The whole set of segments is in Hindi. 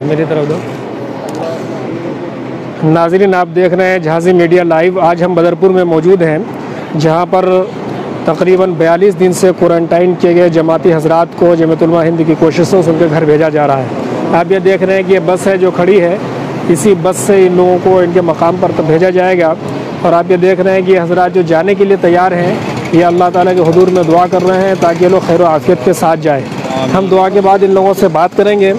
मेरी तरफ दो। नाज़रीन, आप देख रहे हैं झांसी मीडिया लाइव। आज हम बदरपुर में मौजूद हैं, जहां पर तकरीबन 42 दिन से क्वारंटाइन किए गए जमाती हजरात को जमीयत उलमा हिंद की कोशिशों से उनके घर भेजा जा रहा है। आप ये देख रहे हैं कि ये बस है जो खड़ी है, इसी बस से इन लोगों को इनके मकाम पर तब भेजा जाएगा। और आप ये देख रहे हैं कि हजरात जो जाने के लिए तैयार हैं, ये अल्लाह ताला के हुजूर में दुआ कर रहे हैं ताकि ये लोग खैर आफियत के साथ जाएँ। हम दुआ के बाद इन लोगों से बात करेंगे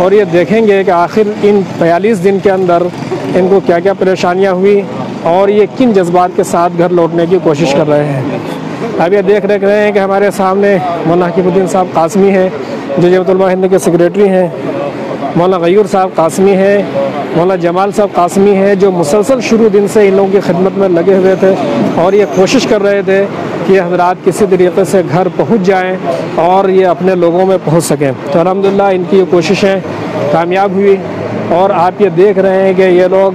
और ये देखेंगे कि आखिर इन 42 दिन के अंदर इनको क्या क्या परेशानियां हुई और ये किन जज्बात के साथ घर लौटने की कोशिश कर रहे हैं। अब ये देख रहे हैं कि हमारे सामने मौलाना हकीमुद्दीन साहब कासमी हैं, जो जमीयत उलमा हिंद के सेक्रेटरी हैं, मौलाना गयूर साहब कासमी हैं, मौलाना जमाल साहब कासमी हैं, जो मुसलसल शुरू दिन से इन लोगों की खिदमत में लगे हुए थे और ये कोशिश कर रहे थे कि हज़रात किसी तरीके से घर पहुंच जाएं और ये अपने लोगों में पहुंच सकें। तो अल्हम्दुलिल्लाह इनकी ये कोशिशें कामयाब हुई और आप ये देख रहे हैं कि ये लोग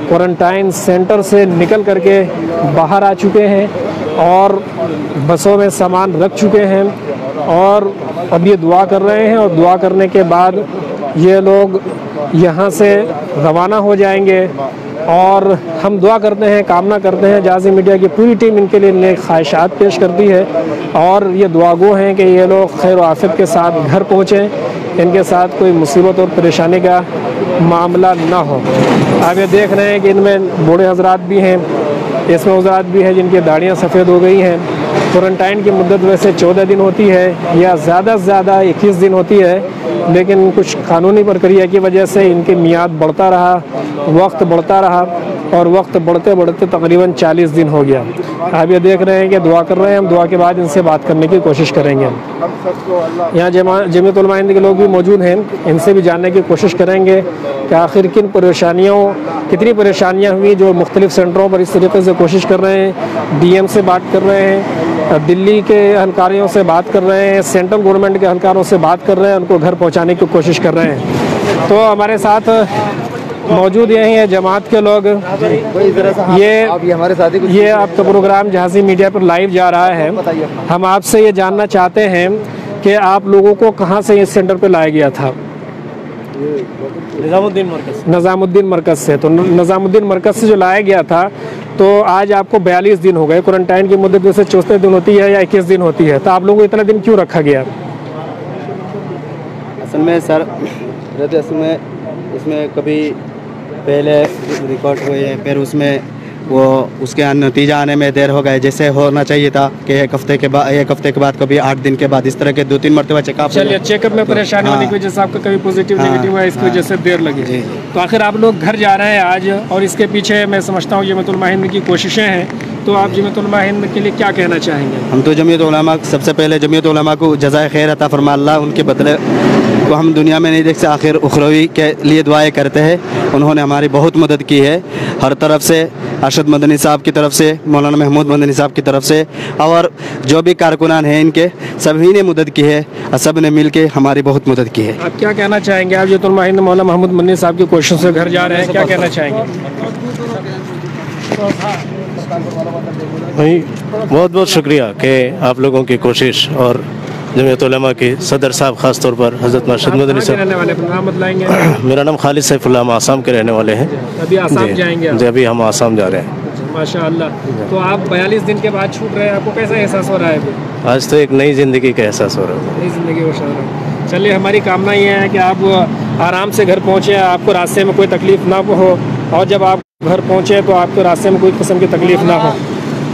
क्वारंटाइन सेंटर से निकल करके बाहर आ चुके हैं और बसों में सामान रख चुके हैं और अब ये दुआ कर रहे हैं और दुआ करने के बाद ये लोग यहाँ से रवाना हो जाएंगे। और हम दुआ करते हैं, कामना करते हैं, झांसी मीडिया की पूरी टीम इनके लिए नेक ख्वाहिशात पेश करती है और ये दुआगो हैं कि ये लोग खैर आफियत के साथ घर पहुँचें, इनके साथ कोई मुसीबत और परेशानी का मामला ना हो। आप ये देख रहे हैं कि इनमें बूढ़े हजरात भी हैं, इसमें हजरात भी हैं जिनकी दाढ़ियाँ सफ़ेद हो गई हैं। क्वारंटाइन की मुद्दत वैसे 14 दिन होती है या ज़्यादा से ज़्यादा 21 दिन होती है, लेकिन कुछ कानूनी प्रक्रिया की वजह से इनकी मियाद बढ़ता रहा, वक्त बढ़ता रहा और वक्त बढ़ते बढ़ते तकरीबन 40 दिन हो गया। आप ये देख रहे हैं कि दुआ कर रहे हैं, हम दुआ के बाद इनसे बात करने की कोशिश करेंगे। यहाँ जमीयत उलमा हिंद के लोग भी मौजूद हैं, इनसे भी जानने की कोशिश करेंगे कि आखिर कितनी परेशानियाँ हुई जो मुख्तलिफ सेंटरों पर इस तरीके से कोशिश कर रहे हैं। डीएम से बात कर रहे हैं, दिल्ली के एहलकारों से बात कर रहे हैं, सेंट्रल गवर्नमेंट के एहलकारों से बात कर रहे हैं, उनको घर पहुँचाने की कोशिश कर रहे हैं। तो हमारे साथ मौजूद यही है जमात के लोग। ये आपका प्रोग्राम झांसी मीडिया पर लाइव जा रहा है। हम आपसे ये जानना चाहते हैं कि आप लोगों को कहाँ से इस सेंटर पर लाया गया था? निज़ामुद्दीन मरकज़ से। तो निज़ामुद्दीन मरकज़ से जो लाया गया था, तो आज आपको 42 दिन हो गए। क्वारंटाइन की मुद्दत वैसे 64 दिन होती है या 21 दिन होती है, तो आप लोगों को इतना दिन क्यों रखा गया? असल में सर, असल में इसमें कभी पहले रिकॉर्ड हुए हैं, फिर उसमें वो उसके नतीजा आने में देर हो गए। जैसे होना चाहिए था कि एक हफ्ते के बाद कभी 8 दिन के बाद, इस तरह के 2-3 मरतबा चेकअप। चलिए, चेकअप में परेशानी होने की वजह से आपका कभी पॉजिटिव नेगेटिव हुआ, इसकी वजह से देर लगी। तो आखिर आप लोग घर जा रहे हैं आज और इसके पीछे मैं समझता हूँ जमीयत उलमा हिंद की कोशिशें हैं, तो आप जमीयत उलमा हिंद के लिए क्या कहना चाहेंगे? हम तो जमीयत उलमा, सबसे पहले जमीयत उलमा को जज़ाए खैर अता फरमा अल्लाह, उनके बदले को हम दुनिया में नहीं देख सकते, आखिर उखरवी के लिए दुआएं करते हैं। उन्होंने हमारी बहुत मदद की है हर तरफ से, अरशद मदनी साहब की तरफ से, मौलाना महमूद मदनी साहब की तरफ से, और जो भी कारकुनान हैं इनके सभी ने मदद की है और सब ने मिल के हमारी बहुत मदद की है। आप क्या कहना चाहेंगे? आप जमीयत उलमा हिंद मौलाना महमूद मदनी साहब की कोशिशों से घर जा रहे हैं, क्या कहना चाहेंगे? भाई बहुत बहुत शुक्रिया कि आप लोगों की कोशिश और जमीयत उलमा के सदर साहब ख़ास तौर पर हज़रत अरशद मदनी साहब। मेरा नाम खालिद सैफुल्लाह, हम आसाम के रहने वाले हैं। अभी आसाम जाएंगे? जी, अभी हम आसाम जा रहे हैं। माशाअल्लाह। तो आप 42 दिन के बाद छूट रहे हैं, आपको कैसा एहसास हो रहा है? आज तो एक नई ज़िंदगी का एहसास हो रहा है। नई ज़िंदगी का एहसास हो रहा है। चलिए, हमारी कामना ये है कि आप आराम से घर पहुँचे, आपको रास्ते में कोई तकलीफ़ ना हो, और जब आप घर पहुँचे तो आपको रास्ते में कोई किस्म की तकलीफ़ ना हो।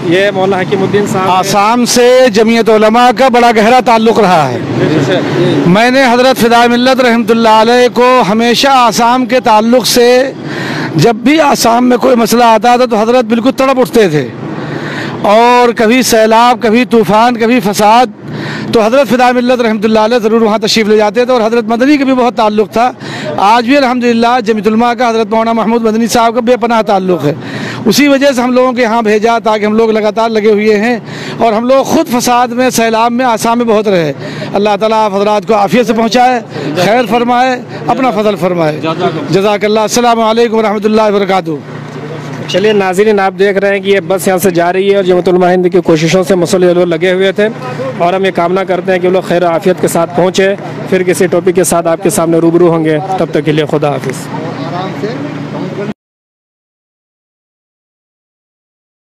ये मौलाना हकीमुद्दीन साहब, आसाम से जमीयत उलमा का बड़ा गहरा ताल्लुक़ रहा है। मैंने हज़रत फ़िदा मिल्लत रहमतुल्लाह अलैह को हमेशा आसाम के ताल्लुक़ से, जब भी आसाम में कोई मसला आता था तो हज़रत बिल्कुल तड़प उठते थे, और कभी सैलाब, कभी तूफ़ान, कभी फसाद, तो हज़रत फ़िदा मिल्लत रहमतुल्लाह अलैह ज़रूर वहाँ तशरीफ़ ले जाते थे। और हज़रत मदनी का भी बहुत ताल्लुक़ था। आज भी अल्हम्दुलिल्लाह जमीयत उलमा का हज़रत मौलाना महमूद मदनी साहब का बेपनाह ताल्लुक़ है। उसी वजह से हम लोगों के यहाँ भेजा, ताकि हम लोग लगातार लगे हुए हैं और हम लोग ख़ुद फसाद में, सैलाब में, आसाम में बहुत रहे। अल्लाह ताला आप हज़रात को आफ़ियत से पहुँचाए, खैर फरमाए, अपना फजल फरमाए। जज़ाकल्लाह। अस्सलामु अलैकुम व रहमतुल्लाहि व बरकातुहू। चलिए नाज़रीन, आप देख रहे हैं कि ये बस यहाँ से जा रही है और जमीयत उलमा हिंद की कोशिशों से मुसलसल लोग लगे हुए थे, और हम ये कामना करते हैं कि वो लोग खैर आफियत के साथ पहुँचे। फिर किसी टॉपिक के साथ आपके सामने रूबरू होंगे। तब तक के लिए खुदा हाफिज़।